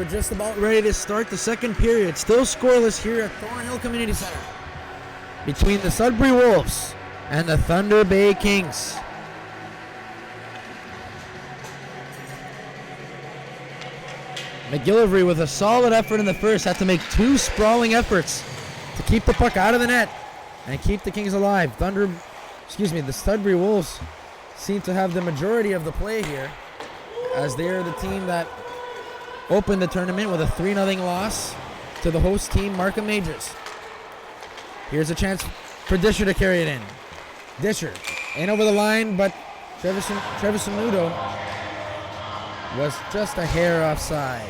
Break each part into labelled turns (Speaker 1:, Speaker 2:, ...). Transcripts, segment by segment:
Speaker 1: just about ready to start the second period. Still scoreless here at Thornhill Community Center between the Sudbury Wolves and the Thunder Bay Kings. McGillivray with a solid effort in the first had to make two sprawling efforts to keep the puck out of the net and keep the Kings alive. The Sudbury Wolves seem to have the majority of the play here, as they're the team that opened the tournament with a 3-0 loss to the host team, Markham Majors. Here's a chance for Disher to carry it in. Disher in over the line, but Trevor Sanudo was just a hair offside.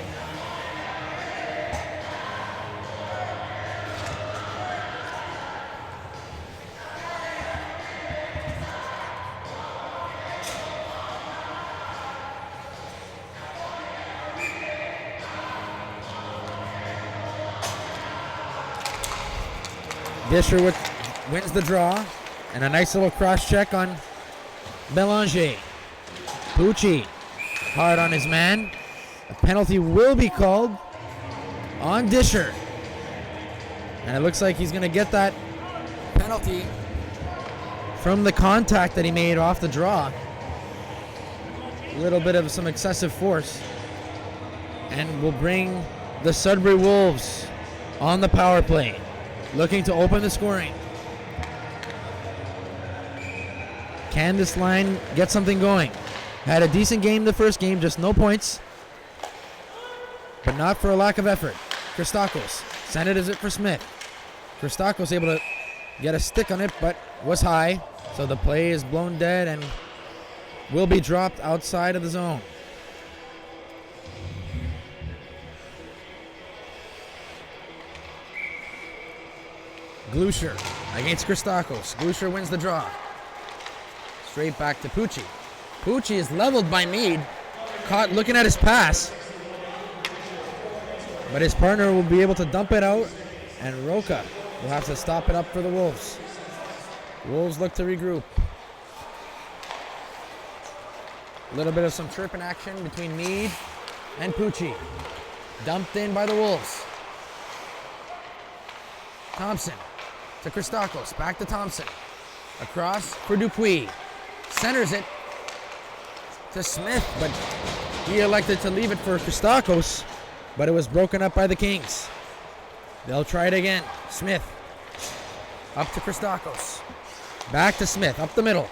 Speaker 1: Disher wins the draw, and a nice little cross check on Belanger. Pucci hard on his man. A penalty will be called on Disher, and it looks like he's going to get that penalty from the contact that he made off the draw. A little bit of some excessive force, and will bring the Sudbury Wolves on the power play, looking to open the scoring. Can this line get something going? Had a decent game the first game, just no points, but not for a lack of effort. Christakos sent it as it for Smith. Christakos able to get a stick on it, but was high, so the play is blown dead and will be dropped outside of the zone. Glusher against Christakos. Glusher wins the draw. Straight back to Pucci. Pucci is leveled by Meade. Caught looking at his pass. But his partner will be able to dump it out, and Roca will have to stop it up for the Wolves. Wolves look to regroup. A little bit of some chirping action between Meade and Pucci. Dumped in by the Wolves. Thompson to Christakos, back to Thompson. Across for Dupuis. Centers it to Smith, but he elected to leave it for Christakos, but it was broken up by the Kings. They'll try it again. Smith up to Christakos. Back to Smith, up the middle.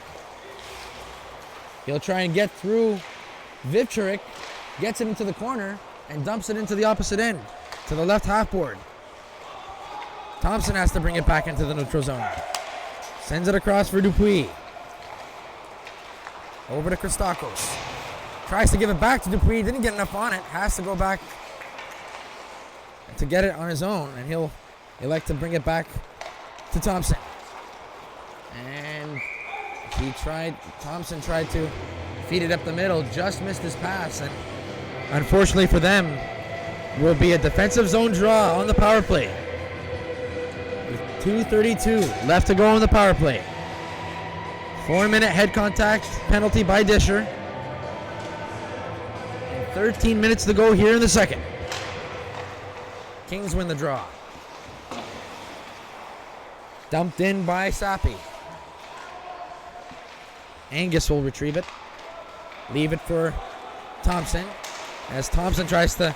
Speaker 1: He'll try and get through Vivchurik, gets it into the corner, and dumps it into the opposite end, to the left half board. Thompson has to bring it back into the neutral zone. Sends it across for Dupuis. Over to Christakos. Tries to give it back to Dupuis. Didn't get enough on it. Has to go back to get it on his own. And he'll elect to bring it back to Thompson. And Thompson tried to feed it up the middle. Just missed his pass. And unfortunately for them, will be a defensive zone draw on the power play. 2:32 left to go on the power play. 4-minute head contact penalty by Disher. And 13 minutes to go here in the second. Kings win the draw. Dumped in by Sappi. Angus will retrieve it. Leave it for Thompson. As Thompson tries to,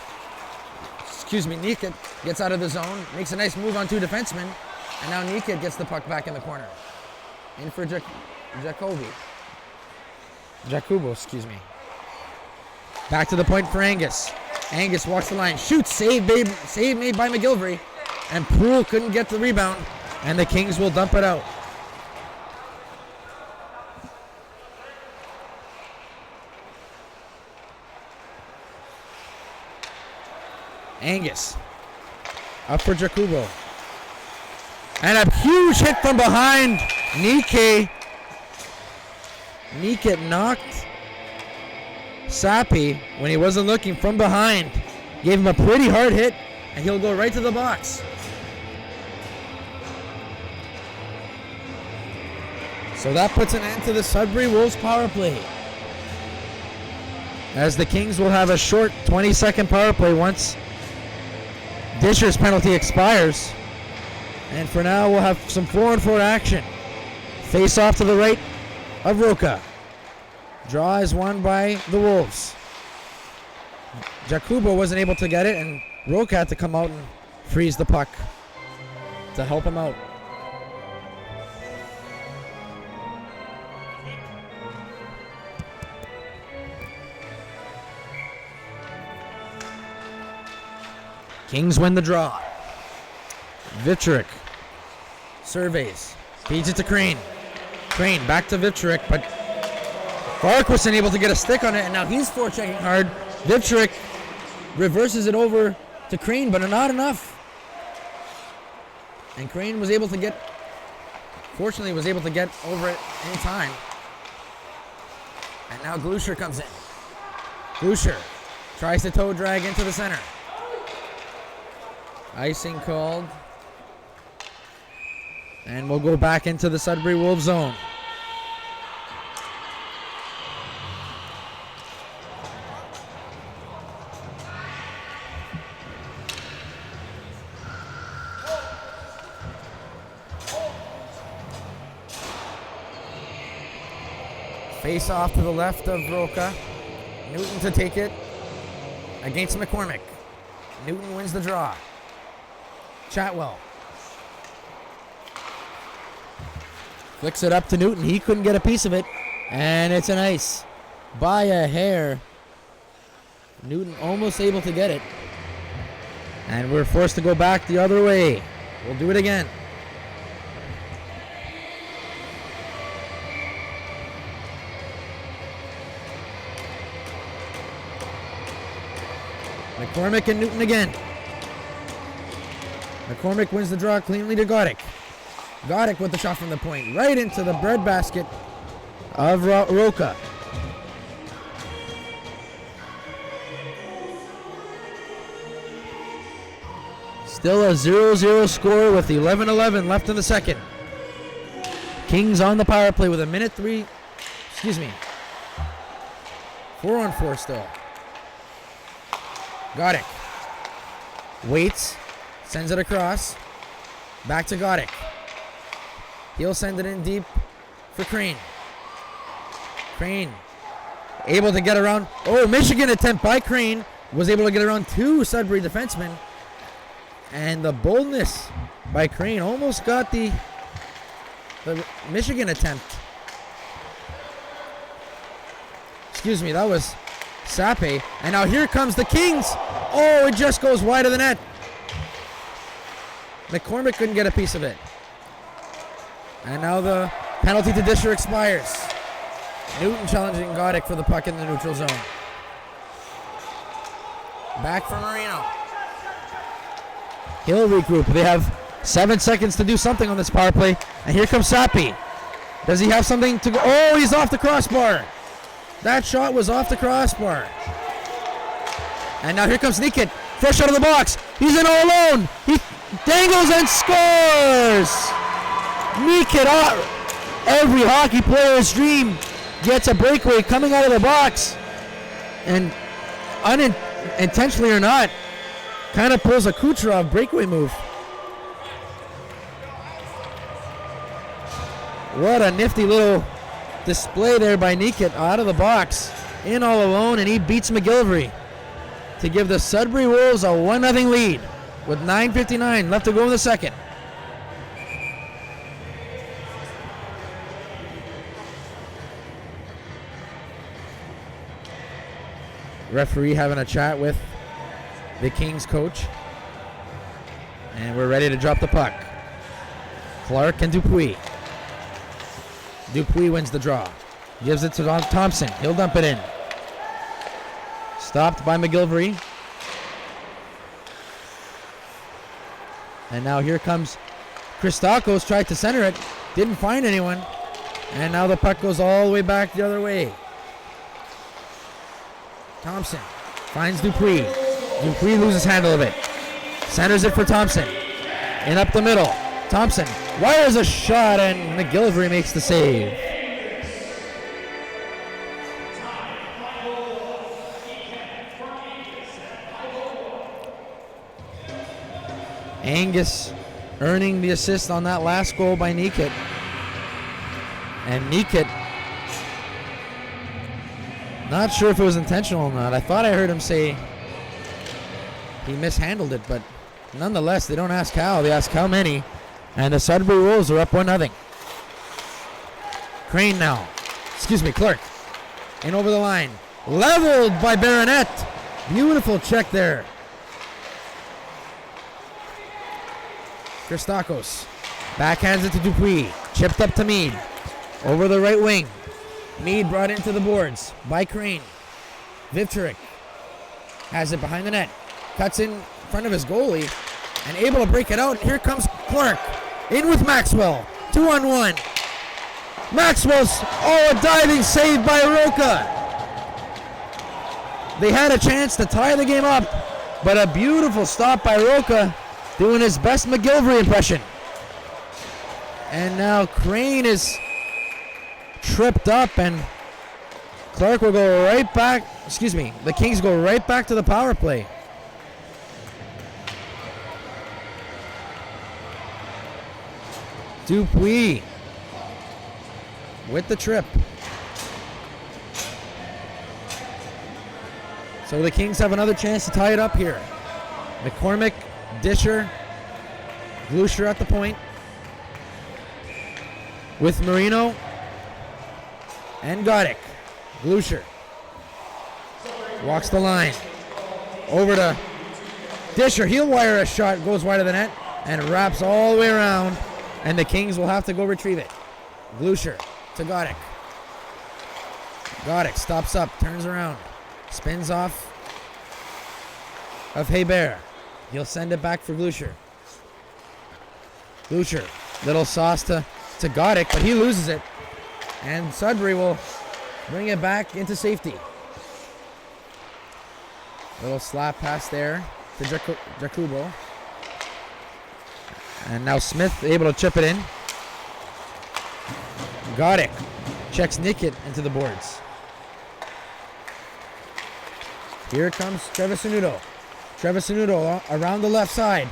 Speaker 1: Niket gets out of the zone. Makes a nice move on two defensemen. And now Niket gets the puck back in the corner. In for Jacobo, Back to the point for Angus. Angus walks the line. Shoots. Save made by McGillivray. And Poole couldn't get the rebound. And the Kings will dump it out. Angus. Up for Jacobo. And a huge hit from behind. Niket knocked Sappi when he wasn't looking from behind. Gave him a pretty hard hit, and he'll go right to the box. So that puts an end to the Sudbury Wolves power play, as the Kings will have a short 20-second power play once Disher's penalty expires. And for now, we'll have some 4-on-4 action. Face off to the right of Roca. Draw is won by the Wolves. Jakubo wasn't able to get it, and Roca had to come out and freeze the puck to help him out. Kings win the draw. Vitrik surveys, feeds it to Crane. Crane back to Vitrik, but Clark wasn't able to get a stick on it, and now he's forechecking hard. Vitrik reverses it over to Crane, but not enough. And Crane was able to get, fortunately, was able to get over it in time. And now Glusher comes in. Glusher tries to toe drag into the center. Icing called. And we'll go back into the Sudbury Wolves zone. Face off to the left of Roca. Newton to take it against McCormick. Newton wins the draw. Chatwell flicks it up to Newton. He couldn't get a piece of it, and it's an ice by a hair. Newton almost able to get it, and we're forced to go back the other way. We'll do it again. McCormick and Newton again. McCormick wins the draw cleanly to Goddick. Goddick with the shot from the point, right into the breadbasket of Roca. Still a 0-0 score with 11-11 left in the second. Kings on the power play with a minute 3, 4-on-4 still. Goddick waits, sends it across, back to Goddick. He'll send it in deep for Crane. Crane able to get around. Oh, Michigan attempt by Crane was able to get around 2 Sudbury defensemen. And the boldness by Crane almost got the Michigan attempt. That was Sape. And now here comes the Kings. Oh, it just goes wide of the net. McCormick couldn't get a piece of it. And now the penalty to Disher expires. Newton challenging Goddick for the puck in the neutral zone. Back for Marino. He'll regroup. They have 7 seconds to do something on this power play. And here comes Sapi. Does he have something to go? Oh, he's off the crossbar. That shot was off the crossbar. And now here comes Nikit. Fresh out of the box. He's in all alone. He dangles and scores. Nikit, every hockey player's dream, gets a breakaway coming out of the box. And unintentionally or not, kind of pulls a Kucherov breakaway move. What a nifty little display there by Nikit out of the box, in all alone, and he beats McGillivray to give the Sudbury Wolves a 1-0 lead with 9:59 left to go in the second. Referee having a chat with the Kings coach, and we're ready to drop the puck. Clark and Dupuis. Dupuis wins the draw. Gives it to Thompson. He'll dump it in. Stopped by McGillivray. And now here comes Christakos. Tried to center it. Didn't find anyone. And now the puck goes all the way back the other way. Thompson finds Dupuis. Dupuis loses handle of it. Centers it for Thompson. In up the middle. Thompson wires a shot, and McGillivray makes the save. Angus earning the assist on that last goal by Nikit. And Nikit, not sure if it was intentional or not. I thought I heard him say he mishandled it, but nonetheless, they don't ask how, they ask how many. And the Sudbury Wolves are up 1-0. Crane now. Clark. In over the line. Leveled by Baronet. Beautiful check there. Christakos backhands it to Dupuis. Chipped up to Mead. Over the right wing. Mead brought into the boards by Crane. Vivcherick has it behind the net. Cuts in front of his goalie and able to break it out. Here comes Clark. In with Maxwell. 2-on-1. Maxwell's, a diving save by Roca. They had a chance to tie the game up, but a beautiful stop by Roca, doing his best McGilvery impression. And now Crane is tripped up, and Clark will go right back. The Kings go right back to the power play. Dupuis with the trip. So the Kings have another chance to tie it up here. McCormick, Disher, Glusher at the point. With Marino and Goddick. Glusher walks the line. Over to Disher. He'll wire a shot, goes wide of the net, and wraps all the way around. And the Kings will have to go retrieve it. Glusher to Goddick. Goddick stops up, turns around, spins off of Hebert. He'll send it back for Glusher. Glusher, little sauce to Goddick, but he loses it. And Sudbury will bring it back into safety. Little slap pass there to Jacobo. And now Smith able to chip it in. Goddick checks Nikit into the boards. Here comes Trevisanuto. Trevisanuto around the left side.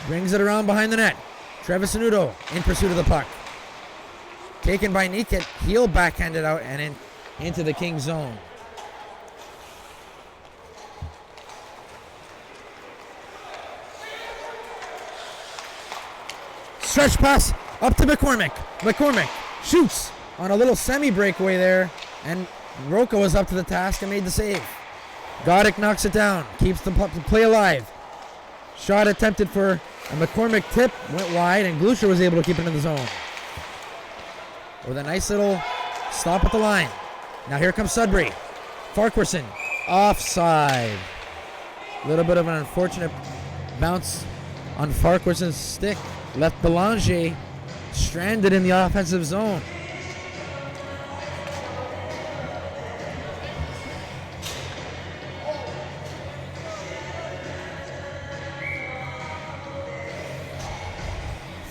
Speaker 1: Brings it around behind the net. Trevisanuto in pursuit of the puck. Taken by Nikit. He'll backhand it out and into the Kings zone. Stretch pass up to McCormick. McCormick shoots on a little semi-breakaway there, and Roca was up to the task and made the save. Goddick knocks it down, keeps the play alive. Shot attempted for a McCormick tip, went wide, and Glusher was able to keep it in the zone. With a nice little stop at the line. Now here comes Sudbury. Farquharson, offside. A little bit of an unfortunate bounce on Farquharson's stick. Left Belanger stranded in the offensive zone.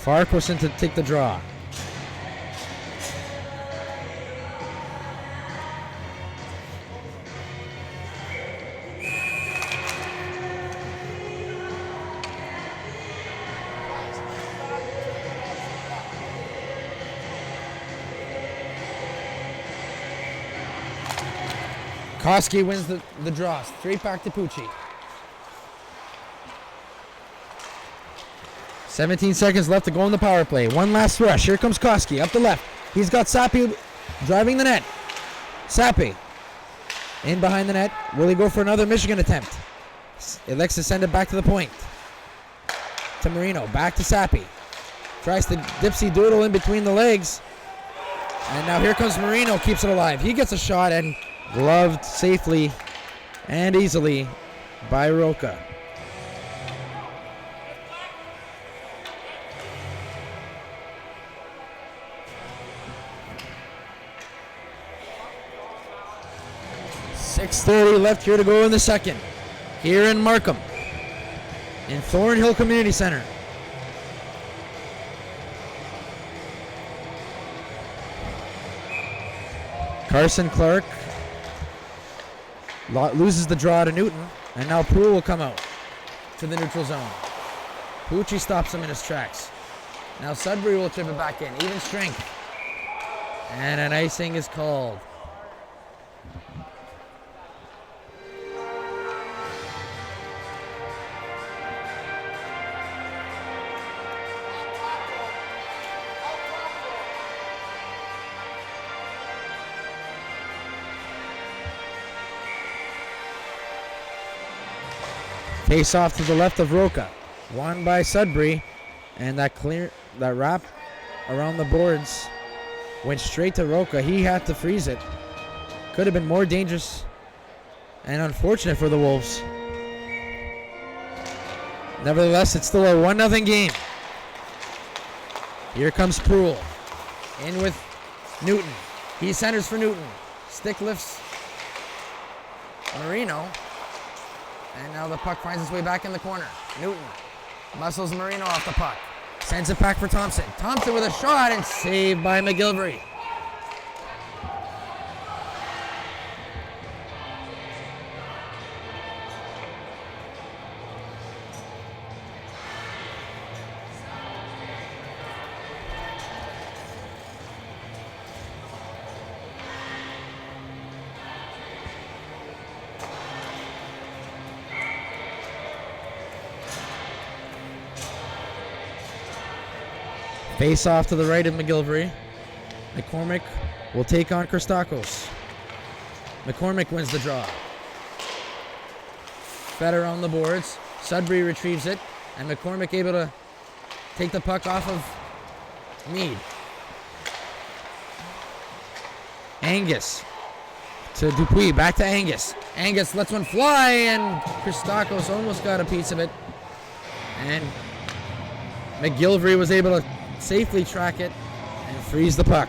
Speaker 1: Farquharson to take the draw. Koski wins the draw. Straight back to Pucci. 17 seconds left to go in the power play. One last rush. Here comes Koski up the left. He's got Sapi driving the net. Sapi in behind the net. Will he go for another Michigan attempt? Elects to send it back to the point. To Marino. Back to Sapi. Tries to dipsy doodle in between the legs. And now here comes Marino. Keeps it alive. He gets a shot and gloved safely and easily by Roca. .6:30 left here to go in the second. Here in Markham, in Thornhill Community Center. Carson Clark loses the draw to Newton, and now Poole will come out to the neutral zone. Pucci stops him in his tracks. Now Sudbury will chip it back in. Even strength. And an icing is called. Face off to the left of Roca. Won by Sudbury. And that wrap around the boards went straight to Roca. He had to freeze it. Could have been more dangerous and unfortunate for the Wolves. Nevertheless, it's still a 1-0 game. Here comes Proulx. In with Newton. He centers for Newton. Stick lifts Marino. And now the puck finds its way back in the corner. Newton muscles Marino off the puck. Sends it back for Thompson. Thompson with a shot and saved by McGillivray. Face off to the right of McGillivray. McCormick will take on Christakos. McCormick wins the draw. Fetter on the boards. Sudbury retrieves it. And McCormick able to take the puck off of Meade. Angus to Dupuis. Back to Angus. Angus lets one fly and Christakos almost got a piece of it. And McGillivray was able to safely track it and freeze the puck.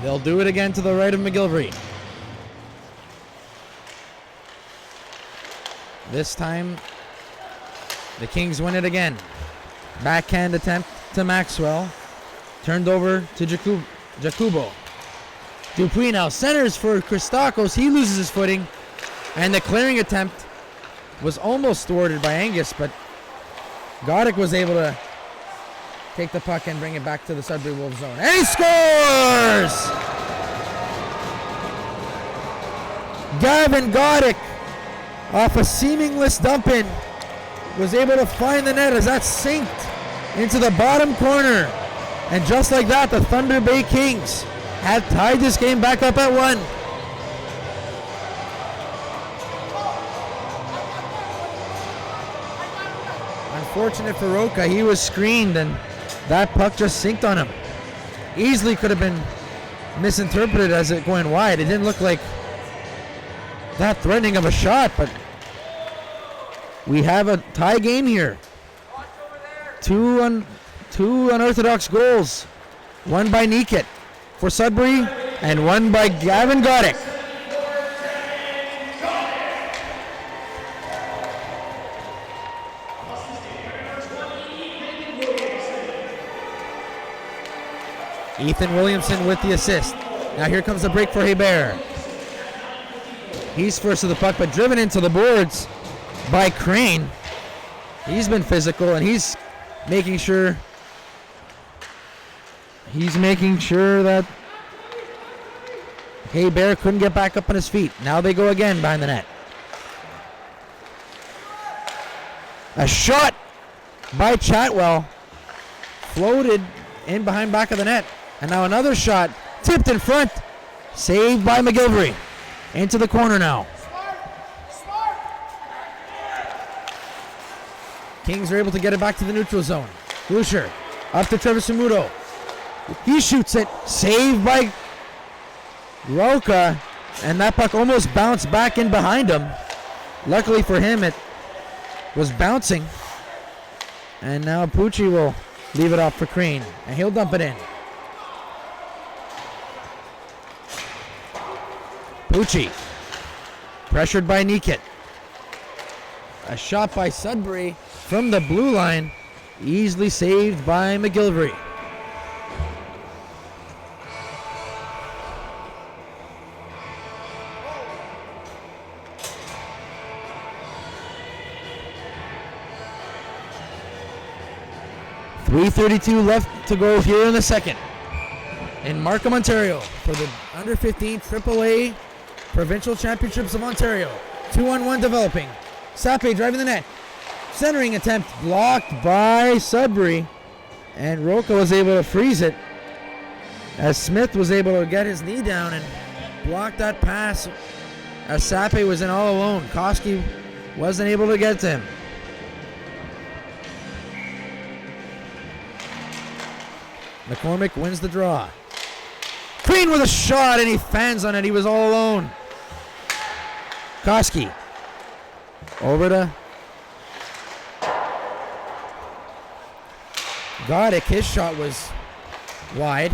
Speaker 1: They'll do it again to the right of McGillivray. This time, the Kings win it again. Backhand attempt to Maxwell. Turned over to Jacubo. Dupuis now centers for Christakos. He loses his footing. And the clearing attempt was almost thwarted by Angus, but Goddick was able to take the puck and bring it back to the Sudbury Wolves zone. And he scores! Gavin Goddick, off a seamless dump-in, was able to find the net as that sinked into the bottom corner. And just like that, the Thunder Bay Kings had tied this game back up at 1. Unfortunate for Roca, he was screened and that puck just sinked on him. Easily could have been misinterpreted as it going wide. It didn't look like that threatening of a shot, but we have a tie game here. Two unorthodox goals. One by Niket for Sudbury and one by Gavin Goddick. Ethan Williamson with the assist. Now here comes the break for Hebert. He's first to the puck, but driven into the boards by Crane. He's been physical, and he's making sure that Hebert couldn't get back up on his feet. Now they go again behind the net. A shot by Chatwell. Floated in behind back of the net. And now another shot, tipped in front, saved by McGillivray. Into the corner now. Kings are able to get it back to the neutral zone. Lucier up to Trevor Samuto. He shoots it, saved by Roca, and that puck almost bounced back in behind him. Luckily for him, it was bouncing. And now Pucci will leave it off for Crane, and he'll dump it in. Pucci, pressured by Niket. A shot by Sudbury from the blue line, easily saved by McGillivray. 3:32 left to go here in the second. In Markham, Ontario, for the under 15 AAA Provincial Championships of Ontario. 2-on-1 developing. Sape driving the net. Centering attempt blocked by Sudbury. And Roca was able to freeze it as Smith was able to get his knee down and block that pass as Sape was in all alone. Koski wasn't able to get to him. McCormick wins the draw. Green with a shot and he fans on it. He was all alone. Koski over to Godick. His shot was wide.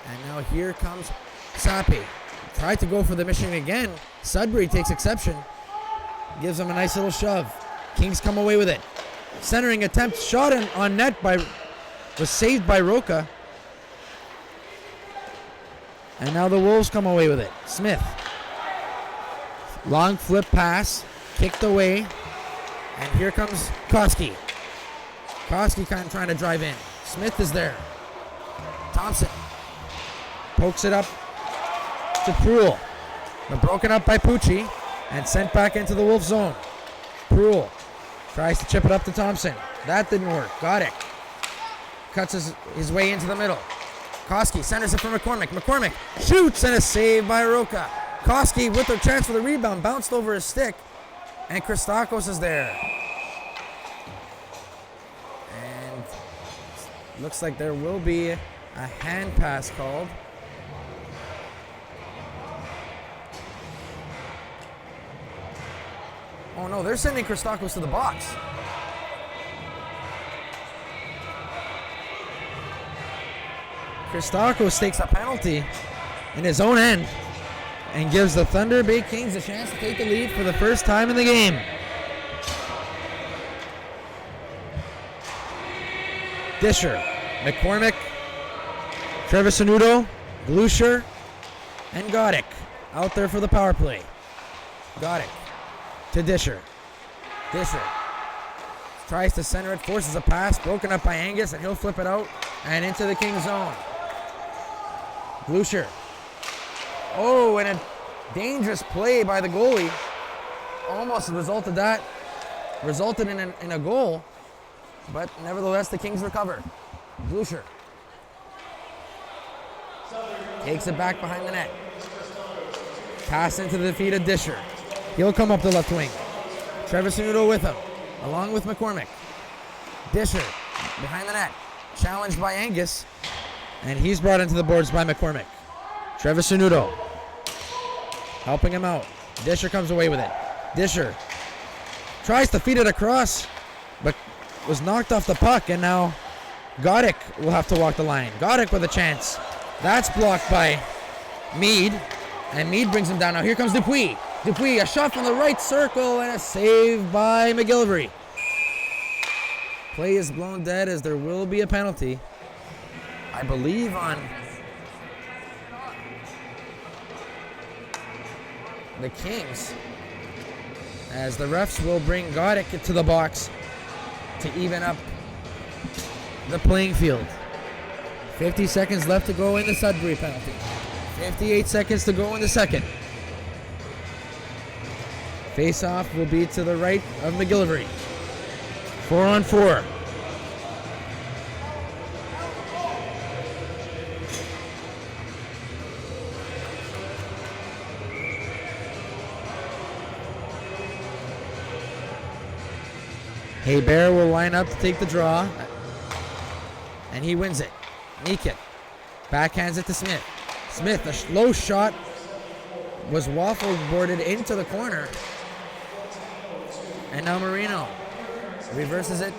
Speaker 1: And now here comes Sape. Tried to go for the mission again. Sudbury takes exception. Gives him a nice little shove. Kings come away with it. Centering attempt, shot on net was saved by Roca. And now the Wolves come away with it. Smith. Long flip pass. Kicked away. And here comes Koski. Koski kind of trying to drive in. Smith is there. Thompson pokes it up to Pruill. But broken up by Pucci and sent back into the Wolf zone. Pruill tries to chip it up to Thompson. That didn't work. Godick cuts his way into the middle. Koski centers it for McCormick. McCormick shoots and a save by Roca. Koski with a chance for the rebound. Bounced over his stick. And Christakos is there. And looks like there will be a hand pass called. Oh no, they're sending Christakos to the box. Christakos takes a penalty in his own end and gives the Thunder Bay Kings a chance to take the lead for the first time in the game. Disher, McCormick, Trevisanuto, Glusher, and Godick out there for the power play. Godick to Disher. Disher tries to center it, forces a pass, broken up by Angus, and he'll flip it out and into the Kings zone. Glusher. Oh, and a dangerous play by the goalie. Almost resulted in a goal, but nevertheless the Kings recover. Glusher takes it back behind the net. Pass into the feet of Disher. He'll come up the left wing. Trevisanuto with him, along with McCormick. Disher behind the net, challenged by Angus, and he's brought into the boards by McCormick. Trevisanuto helping him out. Disher comes away with it. Disher tries to feed it across, but was knocked off the puck, and now Godick will have to walk the line. Godick with a chance. That's blocked by Meade, and Meade brings him down. Now here comes Dupuis. Dupuis, a shot from the right circle, and a save by McGillivray. Play is blown dead as there will be a penalty, I believe, on the Kings, as the refs will bring Godick to the box to even up the playing field. 50 seconds left to go in the Sudbury penalty. 58 seconds to go in the second. Face-off will be to the right of McGillivray. 4-on-4. Hebert will line up to take the draw, and he wins it. Niket backhands it to Smith. Smith, a low shot, was waffle boarded into the corner. And now Marino reverses it.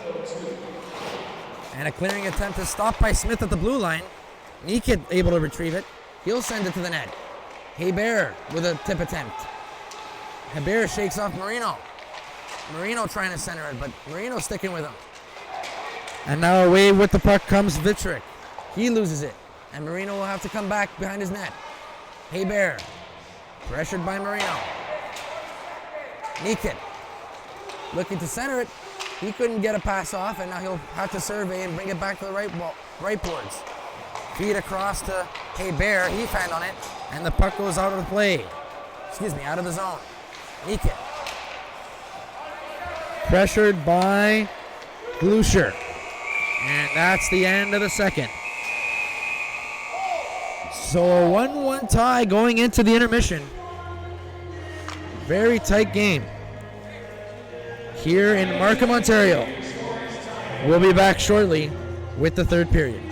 Speaker 1: And a clearing attempt is stopped by Smith at the blue line. Niket able to retrieve it. He'll send it to the net. Hebert with a tip attempt. Hebert shakes off Marino. Marino trying to center it, but Marino sticking with him. And now away with the puck comes Vitrick. He loses it, and Marino will have to come back behind his net. Hebert, pressured by Marino. Niket looking to center it, He couldn't get a pass off, and now he'll have to survey and bring it back to the right boards. Feed across to Hebert. He found on it, and the puck goes out of the play. Out of the zone. Meekin. Pressured by Glusher. And that's the end of the second. So a 1-1 tie going into the intermission. Very tight game here in Markham, Ontario. We'll be back shortly with the third period.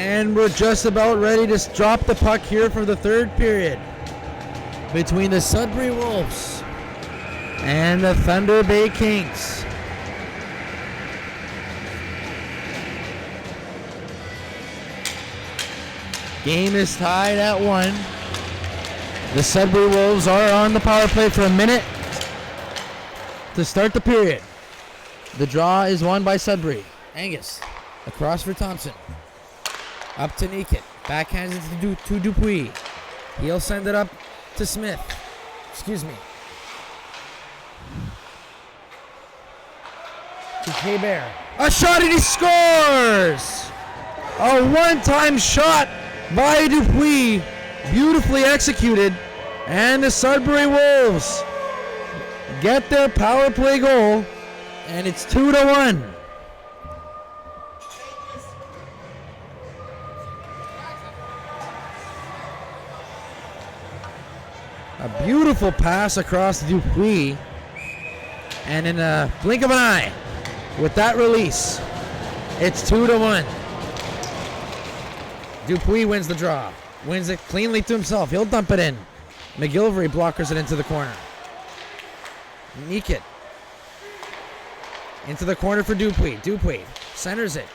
Speaker 1: And we're just about ready to drop the puck here for the third period between the Sudbury Wolves and the Thunder Bay Kings. Game is tied at 1. The Sudbury Wolves are on the power play for a minute to start the period. The draw is won by Sudbury. Angus across for Thompson. Up to Nikit. Backhands it to Dupuis. He'll send it up to Smith. Excuse me. To K-Bear. A shot and he scores! A one-time shot by Dupuis. Beautifully executed. And the Sudbury Wolves get their power play goal. And it's 2-1. A beautiful pass across Dupuis. And in a blink of an eye, with that release, it's 2-1. Dupuis wins the draw. Wins it cleanly to himself. He'll dump it in. McGillivray blockers it into the corner. Nikit. Into the corner for Dupuis. Dupuis centers it.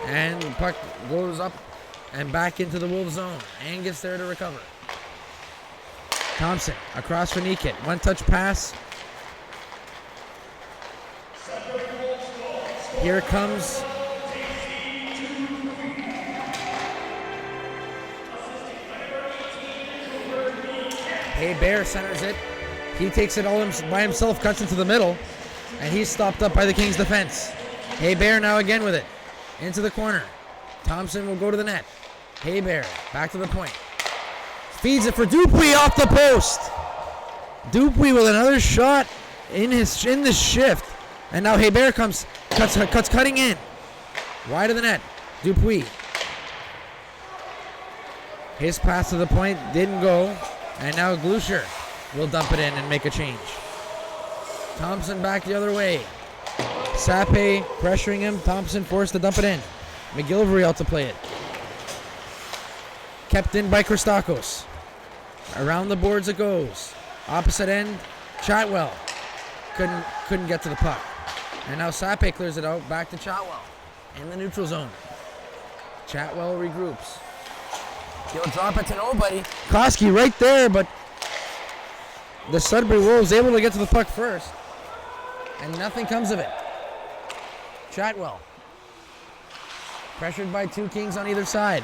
Speaker 1: And the puck goes up and back into the Wolves zone. Angus there to recover. Thompson across for Nikit. One-touch pass. Here comes Bear centers it. He takes it all by himself, cuts into the middle, and he's stopped up by the Kings defense. Bear now again with it. Into the corner. Thompson will go to the net. Bear back to the point. Feeds it for Dupuis off the post. Dupuis with another shot in the shift. And now Bear cuts cutting in. Wide of the net. Dupuis. His pass to the point didn't go. And now Glusher will dump it in and make a change. Thompson back the other way. Sape pressuring him. Thompson forced to dump it in. McGillivray out to play it. Kept in by Christakos. Around the boards it goes. Opposite end, Chatwell. Couldn't get to the puck. And now Sape clears it out. Back to Chatwell. In the neutral zone. Chatwell regroups. He'll drop it to nobody. Koski right there, but the Sudbury Wolves able to get to the puck first. And nothing comes of it. Chatwell. Pressured by two Kings on either side.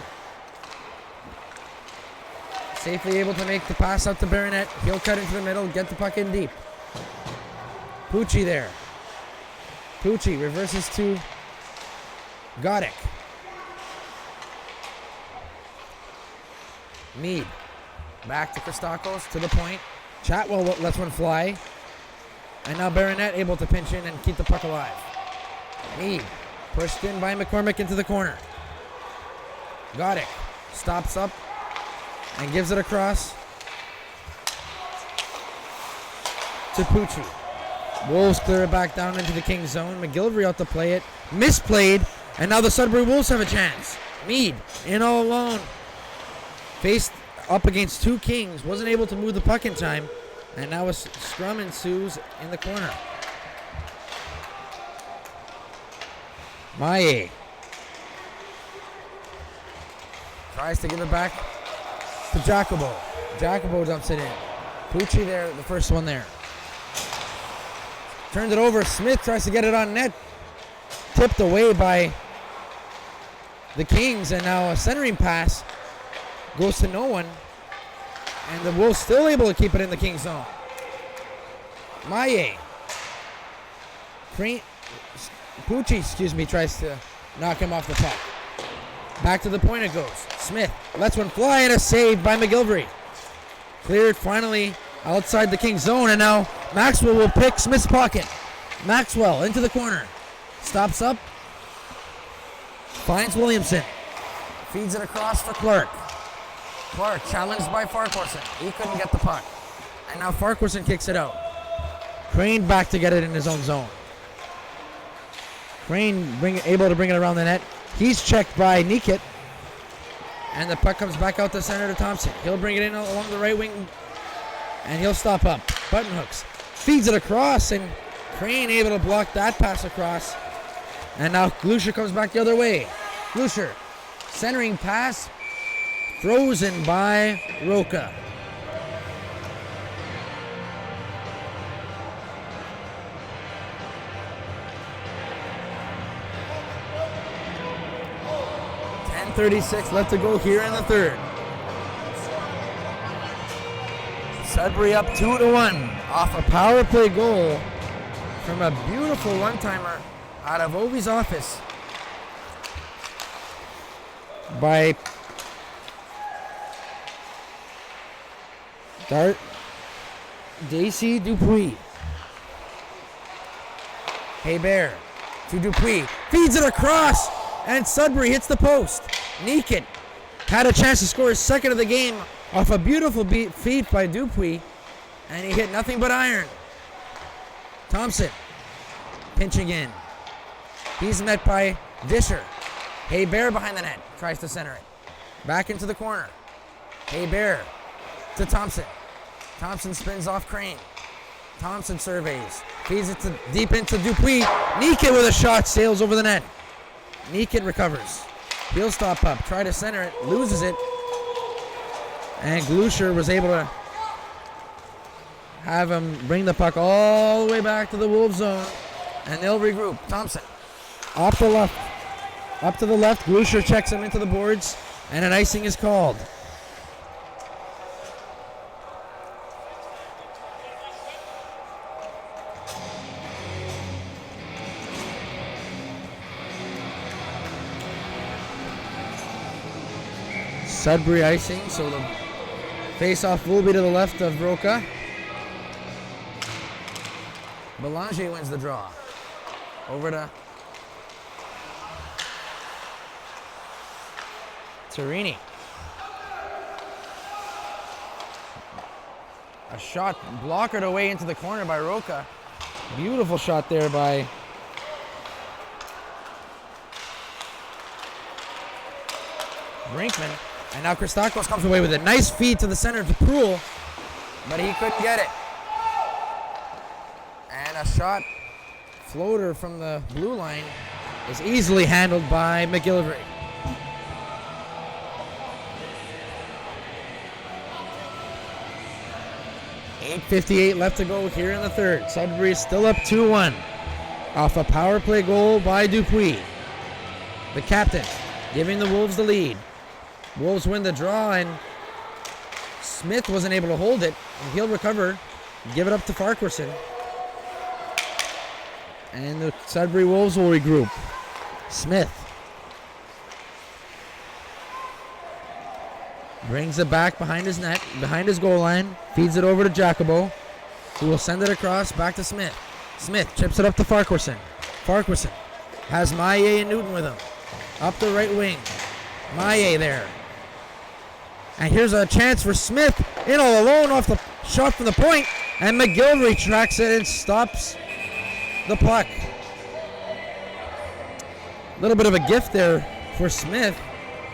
Speaker 1: Safely able to make the pass out to Baronet. He'll cut into the middle, get the puck in deep. Pucci there. Pucci reverses to Godek. Mead. Back to Christakos, to the point. Chatwell lets one fly. And now Baronet able to pinch in and keep the puck alive. Mead. Pushed in by McCormick into the corner. Godek stops up and gives it across to Pucci. Wolves clear it back down into the Kings zone. McGillivray out to play it. Misplayed. And now the Sudbury Wolves have a chance. Mead in all alone. Faced up against two Kings. Wasn't able to move the puck in time. And now a scrum ensues in the corner. Maye tries to give it back to Jacobo. Jacobo dumps it in. Pucci there, the first one there. Turns it over. Smith tries to get it on net. Tipped away by the Kings. And now a centering pass goes to no one. And the Wolves still able to keep it in the Kings zone. Maye. Pucci, tries to knock him off the puck. Back to the point it goes. Smith lets one fly and a save by McGillivray. Cleared finally outside the Kings zone, and now Maxwell will pick Smith's pocket. Maxwell into the corner. Stops up. Finds Williamson. Feeds it across for Clark. Clark challenged by Farquharson. He couldn't get the puck. And now Farquharson kicks it out. Crane back to get it in his own zone. Crane able to bring it around the net. He's checked by Nikit. And the puck comes back out to center to Thompson. He'll bring it in along the right wing. And he'll stop up. Button hooks. Feeds it across. And Crane able to block that pass across. And now Glusher comes back the other way. Glusher. Centering pass. Frozen by Roca. .36 left to go here in the third. Sudbury up 2-1 off a power play goal from a beautiful one-timer out of Ovi's office by Daisy Dupuis. Hebert to Dupuis. Feeds it across, and Sudbury hits the post. Nikit had a chance to score his second of the game off a beautiful feed by Dupuis, and he hit nothing but iron. Thompson pinching in. He's met by Disher. Hebert behind the net, tries to center it. Back into the corner. Hebert to Thompson. Thompson spins off Crane. Thompson surveys. Feeds it deep into Dupuis. Nikit with a shot, sails over the net. Nikit recovers. He'll stop up, try to center it, loses it. And Glusher was able to have him bring the puck all the way back to the Wolves zone. And they'll regroup. Thompson off the left. Up to the left. Glusher checks him into the boards. And an icing is called. Sudbury icing, so the face-off will be to the left of Roca. Belanger wins the draw. Over to Torini. A shot blockered away into the corner by Roca. Beautiful shot there by Brinkman. And now Christakos comes away with a nice feed to the center to Poole, but he couldn't get it. And a shot floater from the blue line is easily handled by McGillivray. .58 left to go here in the third. Sudbury is still up 2-1 off a power play goal by Dupuis. The captain giving the Wolves the lead. Wolves win the draw, and Smith wasn't able to hold it. And he'll recover, give it up to Farquharson. And the Sudbury Wolves will regroup. Smith brings it back behind his net, behind his goal line, feeds it over to Jacobo, who will send it across back to Smith. Smith chips it up to Farquharson. Farquharson has Maillet and Newton with him. Up the right wing. Maillet there. And here's a chance for Smith in all alone off the shot from the point. And McGillivray tracks it and stops the puck. A little bit of a gift there for Smith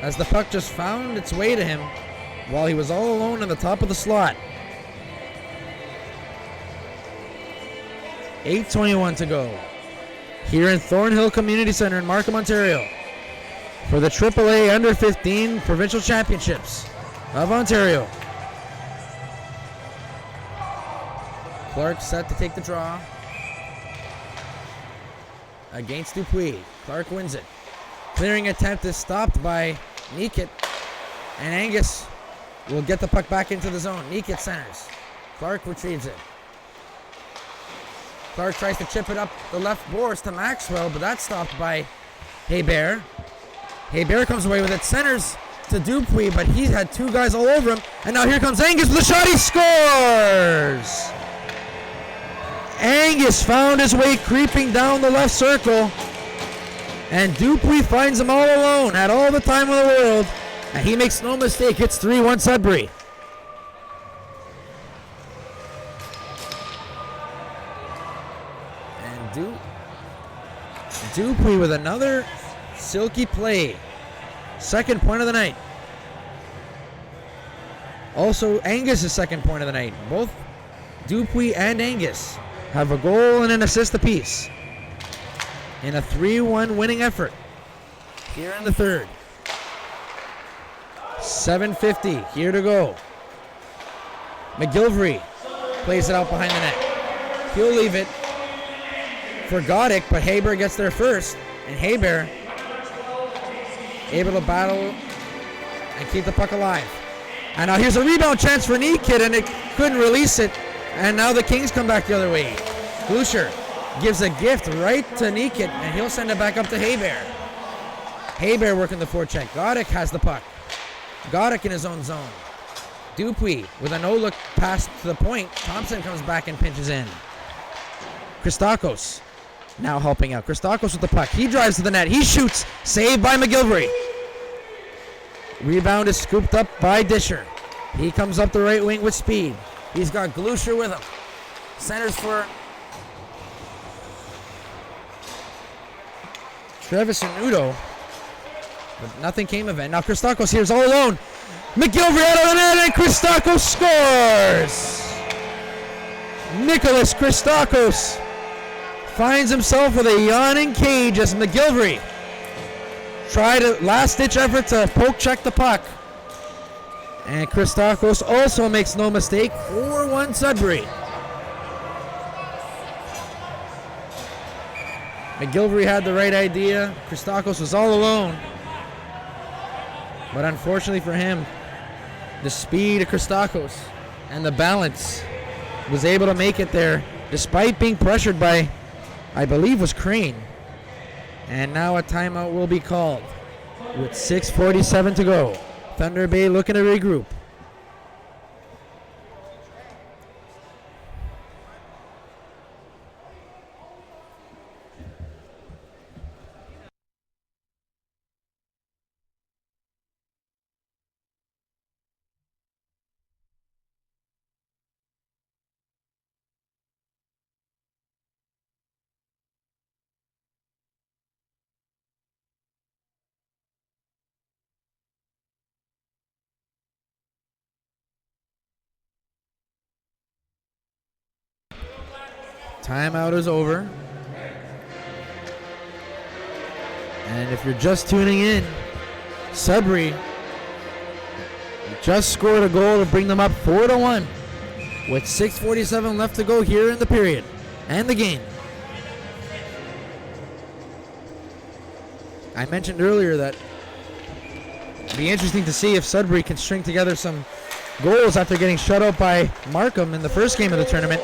Speaker 1: as the puck just found its way to him while he was all alone in the top of the slot. 8:21 to go here in Thornhill Community Center in Markham, Ontario for the AAA Under 15 Provincial Championships of Ontario. Clark set to take the draw against Dupuis. Clark wins it. Clearing attempt is stopped by Nikit, and Angus will get the puck back into the zone. Nikit centers. Clark retrieves it. Clark tries to chip it up the left boards to Maxwell, but that's stopped by Hebert. Hebert comes away with it, centers to Dupuis, but he's had two guys all over him. And now here comes Angus with a shot. He scores! Angus found his way creeping down the left circle. And Dupuis finds him all alone, had all the time in the world. And he makes no mistake, it's 3-1 Sudbury. And Dupuis with another Silky play. Second point of the night. Also, Angus' second point of the night. Both Dupuis and Angus have a goal and an assist apiece in a 3-1 winning effort here in the third. 7:50 here to go. McGilvery plays it out behind the net. He'll leave it for Godick, but Haber gets there first, and Haber able to battle and keep the puck alive. And now here's a rebound chance for Nikit, and it couldn't release it, and now the Kings come back the other way. Glusher gives a gift right to Nikit, and he'll send it back up to Haber. Haber working the forecheck. Godick has the puck. Godick in his own zone. Dupuis with a no-look pass to the point. Thompson comes back and pinches in. Christakos now helping out. Christakos with the puck. He drives to the net. He shoots. Saved by McGilvery. Rebound is scooped up by Disher. He comes up the right wing with speed. He's got Glusher with him. Centers for Travis and Udo. But nothing came of it. Now Christakos here's all alone. McGilvery out of the net, and Christakos scores! Nicholas Christakos finds himself with a yawning cage as McGilvery tried a last-ditch effort to poke check the puck. And Christakos also makes no mistake. 4-1 Sudbury. McGilvery had the right idea. Christakos was all alone. But unfortunately for him, the speed of Christakos and the balance was able to make it there despite being pressured by, I believe, was Crane. And now a timeout will be called with 6:47 to go. Thunder Bay looking to regroup. Timeout is over. And if you're just tuning in, Sudbury just scored a goal to bring them up 4-1 with 6:47 left to go here in the period and the game. I mentioned earlier that it'd be interesting to see if Sudbury can string together some goals after getting shut out by Markham in the first game of the tournament.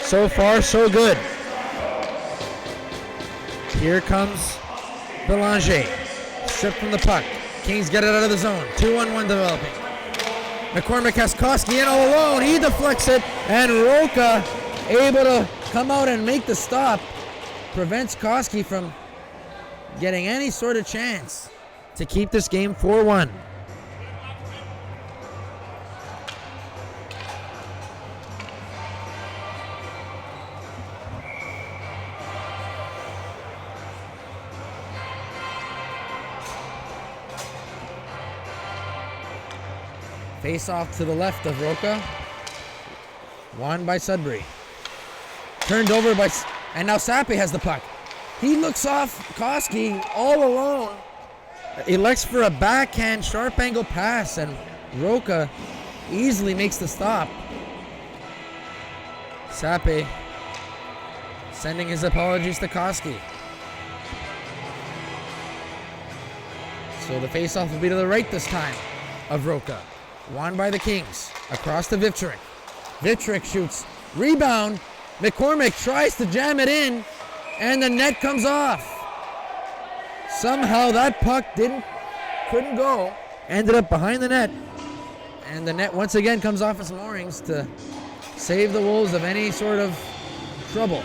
Speaker 1: So far, so good. Here comes Belanger. Stripped from the puck. Kings get it out of the zone. 2-on-1 developing. McCormick has Koski in all alone. He deflects it, and Roca able to come out and make the stop. Prevents Koski from getting any sort of chance to keep this game 4-1. Face off to the left of Roca. Won by Sudbury. Turned over by, and now Sappe has the puck. He looks off Koski all alone. Elects for a backhand sharp angle pass, and Roca easily makes the stop. Sappe sending his apologies to Koski. So the face-off will be to the right this time of Roca. Won by the Kings. Across to Vivcherick. Vivcherick shoots. Rebound. McCormick tries to jam it in, and the net comes off. Somehow that puck couldn't go. Ended up behind the net. And the net once again comes off its moorings to save the Wolves of any sort of trouble.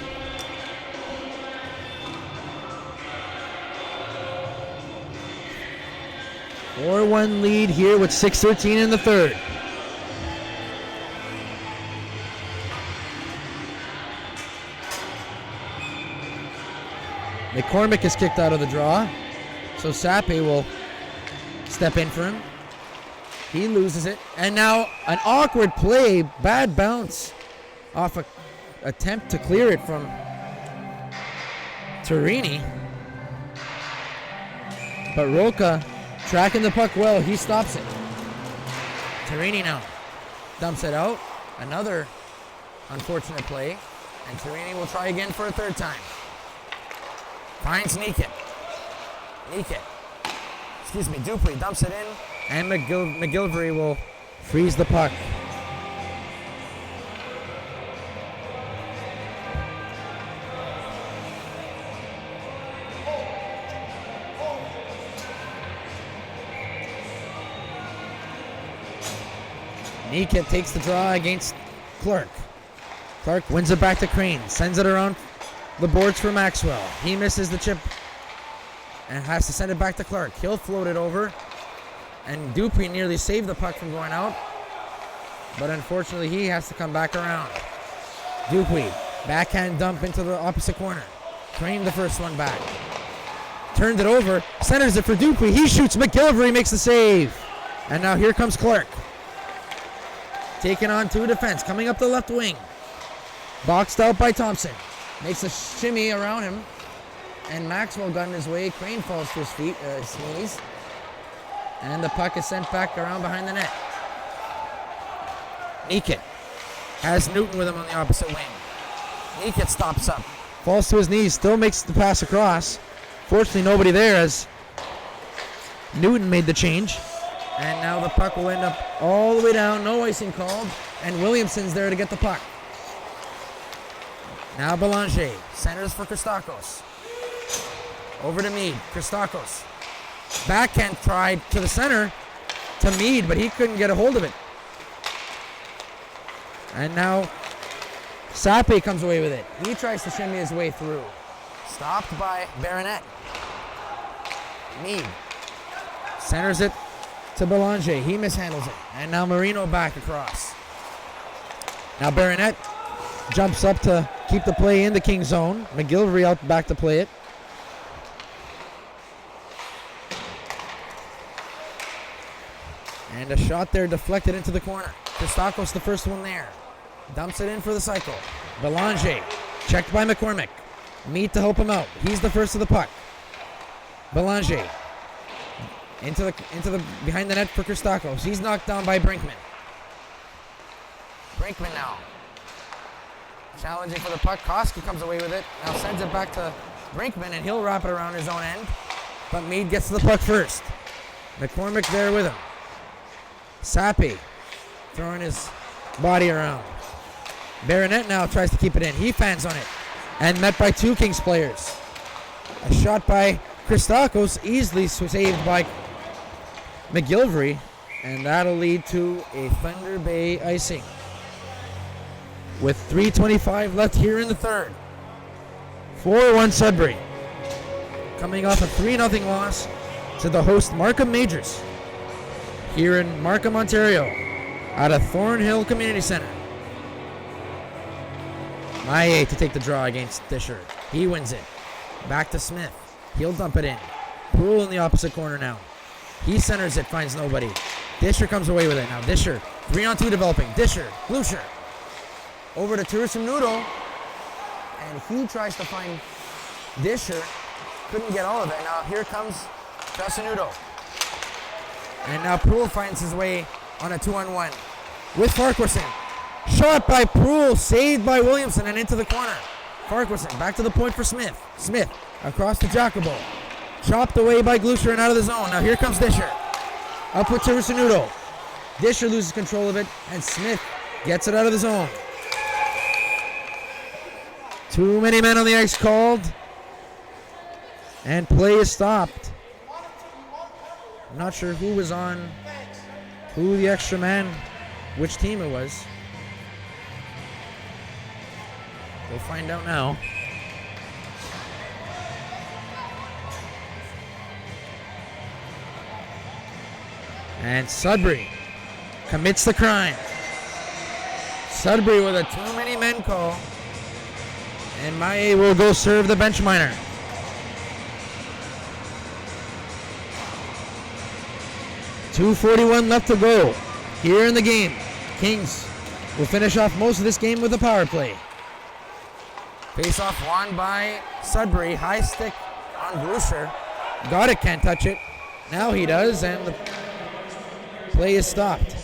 Speaker 1: A 4-1 lead here with 6:13 in the third. McCormick is kicked out of the draw. So Sape will step in for him. He loses it. And now an awkward play, bad bounce off a attempt to clear it from Turini. But Roca tracking the puck well, he stops it. Turini now dumps it out. Another unfortunate play. And Turini will try again for a third time. Finds Niket. Dupuy dumps it in. And McGillivray will freeze the puck. Niket takes the draw against Clark. Clark wins it back to Crane. Sends it around the boards for Maxwell. He misses the chip and has to send it back to Clark. He'll float it over. And Dupuy nearly saved the puck from going out. But unfortunately, he has to come back around. Dupuy, backhand dump into the opposite corner. Crane the first one back. Turned it over. Centers it for Dupuy. He shoots. McGillivray makes the save. And now here comes Clark. Taking on two defense. Coming up the left wing. Boxed out by Thompson. Makes a shimmy around him. And Maxwell got in his way. Crane falls to his feet, his knees. And the puck is sent back around behind the net. Niket has Newton with him on the opposite wing. Niket stops up. Falls to his knees. Still makes the pass across. Fortunately, nobody there as Newton made the change. And now the puck will end up all the way down. No icing called. And Williamson's there to get the puck. Now Belanger centers for Christakos. Over to Meade. Christakos. Backhand tried to the center to Meade, but he couldn't get a hold of it. And now Sape comes away with it. He tries to shimmy his way through. Stopped by Baronet. Meade centers it to Belanger. He mishandles it. And now Marino back across. Now Baronet jumps up to keep the play in the King zone. McGillivray out back to play it. And a shot there deflected into the corner. Christakos the first one there. Dumps it in for the cycle. Belanger checked by McCormick. Meade to help him out. He's the first of the puck. Belanger into the behind the net for Christakos. He's knocked down by Brinkman. Brinkman now challenging for the puck. Koski comes away with it. Now sends it back to Brinkman, and he'll wrap it around his own end. But Meade gets to the puck first. McCormick there with him. Sape throwing his body around. Baronet now tries to keep it in. He fans on it. And met by two Kings players. A shot by Christakos, easily saved by McGillivray. And that'll lead to a Thunder Bay icing. With 3:25 left here in the third. 4-1 Sudbury. Coming off a 3-0 loss to the host Markham Majors. Here in Markham, Ontario, at a Thornhill Community Center. Maillet to take the draw against Disher. He wins it. Back to Smith. He'll dump it in. Poole in the opposite corner now. He centers it, finds nobody. Disher comes away with it now. Disher, 3-on-2 developing. Disher, Glusher. Over to Tourism Noodle. And he tries to find Disher. Couldn't get all of it. Now here comes Noodle. And now Poole finds his way on a 2-on-1 with Farquharson. Shot by Poole, saved by Williamson, and into the corner. Farquharson back to the point for Smith. Smith across to Jacobo. Chopped away by Glusher and out of the zone. Now here comes Disher. Up with Noodle. Disher loses control of it, and Smith gets it out of the zone. Too many men on the ice called. And play is stopped. I'm not sure who was on, who the extra man, which team it was. We'll find out now. And Sudbury commits the crime. Sudbury with a too many men call. And Maillet will go serve the bench minor. 2:41 left to go here in the game. Kings will finish off most of this game with a power play. Face-off won by Sudbury. High stick on Glusher. Got it, can't touch it. Now he does, and the play is stopped.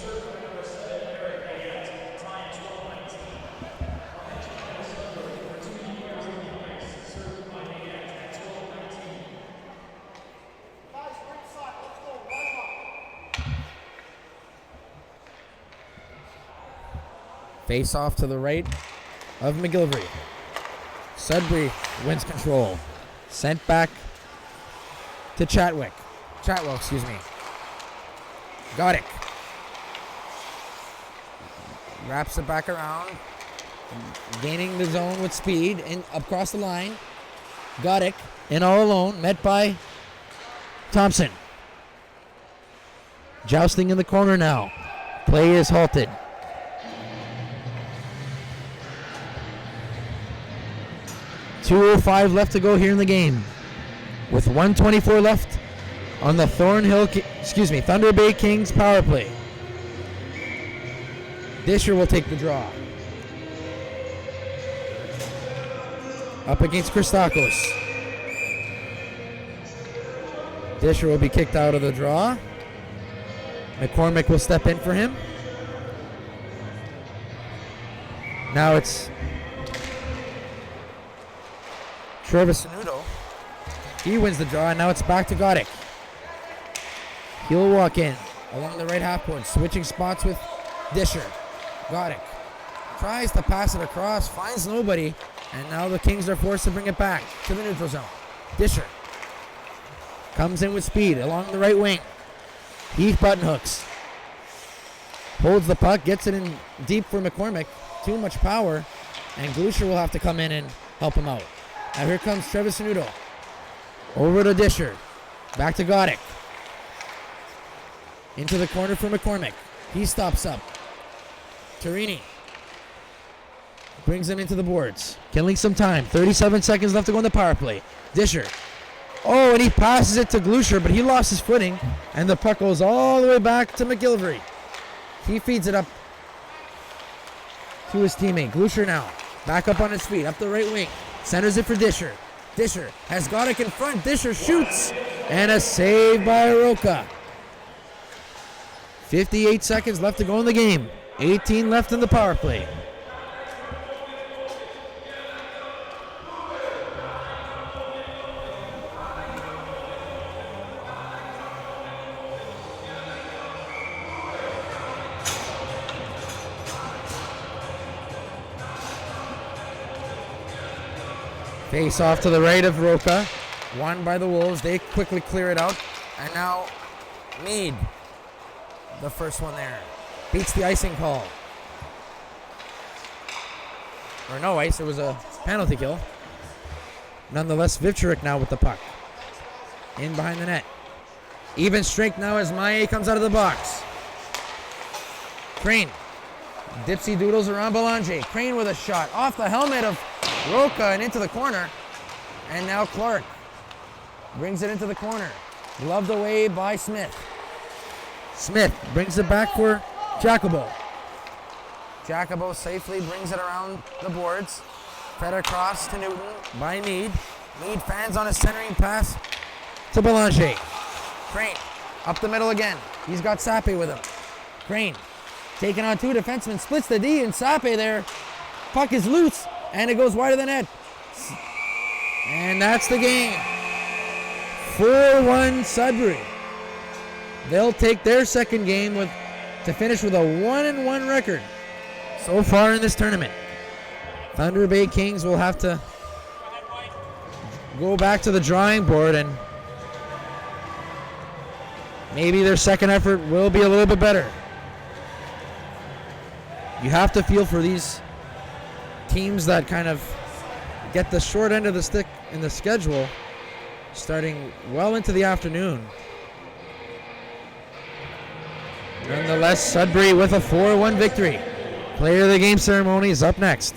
Speaker 1: Face off to the right of McGillivray. Sudbury wins control. Sent back to Chatwell, excuse me. Got it. Wraps it back around. Gaining the zone with speed and across the line. Got it. In all alone. Met by Thompson. Jousting in the corner now. Play is halted. .205 left to go here in the game. With 1:24 left on the Thunder Bay Kings power play. Disher will take the draw. Up against Christakos. Disher will be kicked out of the draw. McCormick will step in for him. Now it's Travis Sanudo. He wins the draw, and now it's back to Godek. He'll walk in along the right half board, switching spots with Disher. Godek tries to pass it across, finds nobody, and now the Kings are forced to bring it back to the neutral zone. Disher comes in with speed along the right wing. Heath button hooks. Holds the puck, gets it in deep for McCormick. Too much power, and Glusher will have to come in and help him out. Now here comes Travis Sanudo. Over to Disher. Back to Godek. Into the corner for McCormick. He stops up. Torini brings him into the boards. Killing some time. 37 seconds left to go on the power play. Disher. Oh, and he passes it to Glusher, but he lost his footing, and the puck goes all the way back to McGillivray. He feeds it up to his teammate. Glusher now. Back up on his feet. Up the right wing. Centers it for Disher. Disher has Godek in front. Disher shoots. And a save by Aroka. 58 seconds left to go in the game. 18 left in the power play. Face off to the right of Roca. Won by the Wolves. They quickly clear it out. And now Meade, the first one there, beats the icing call. Or no ice, it was a penalty kill. Nonetheless, Vivcherick now with the puck. In behind the net. Even strength now as Maie comes out of the box. Crane. Dipsy doodles around Belanger. Crane with a shot off the helmet of Roca and into the corner. And now Clark brings it into the corner. Gloved away by Smith. Smith brings it back for Jacobo. Jacobo safely brings it around the boards. Fed across to Newton by Meade. Meade fans on a centering pass to Belanger. Crane up the middle again. He's got Sape with him. Crane taking on two defensemen. Splits the D and Sape there. Puck is loose and it goes wide of the net. And that's the game. 4-1 Sudbury. They'll take their second game to finish with a 1-1 record so far in this tournament. Thunder Bay Kings will have to go back to the drawing board, and maybe their second effort will be a little bit better. You have to feel for these teams that kind of get the short end of the stick in the schedule starting well into the afternoon. Nonetheless, Sudbury with a 4-1 victory. Player of the game ceremony is up next.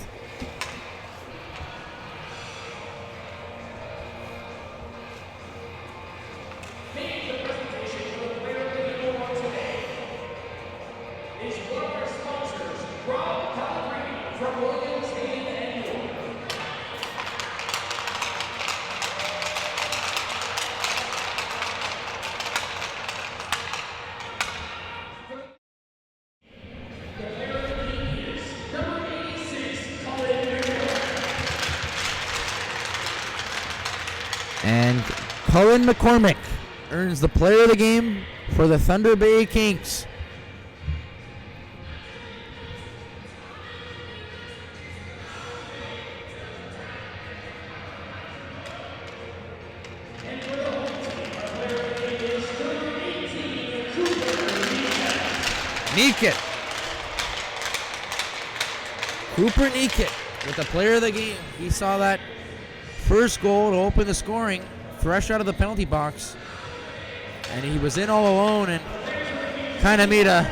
Speaker 1: Cullen McCormick earns the player of the game for the Thunder Bay Kings. Niket. Cooper Niket with the player of the game. He saw that first goal to open the scoring, fresh out of the penalty box. And he was in all alone and kind of made a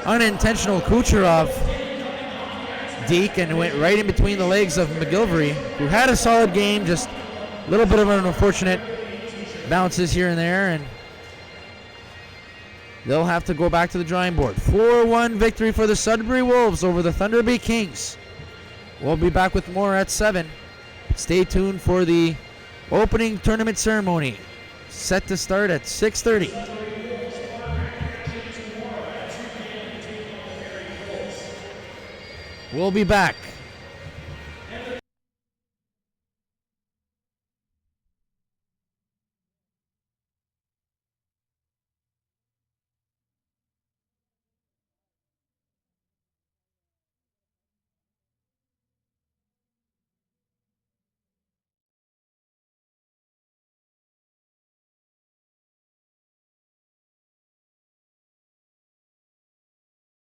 Speaker 1: unintentional Kucherov deke and went right in between the legs of McGilvery, who had a solid game, just a little bit of an unfortunate bounces here and there, and they'll have to go back to the drawing board. 4-1 victory for the Sudbury Wolves over the Thunder Bay Kings. We'll be back with more at 7. Stay tuned for the opening tournament ceremony, set to start at 6:30. We'll be back.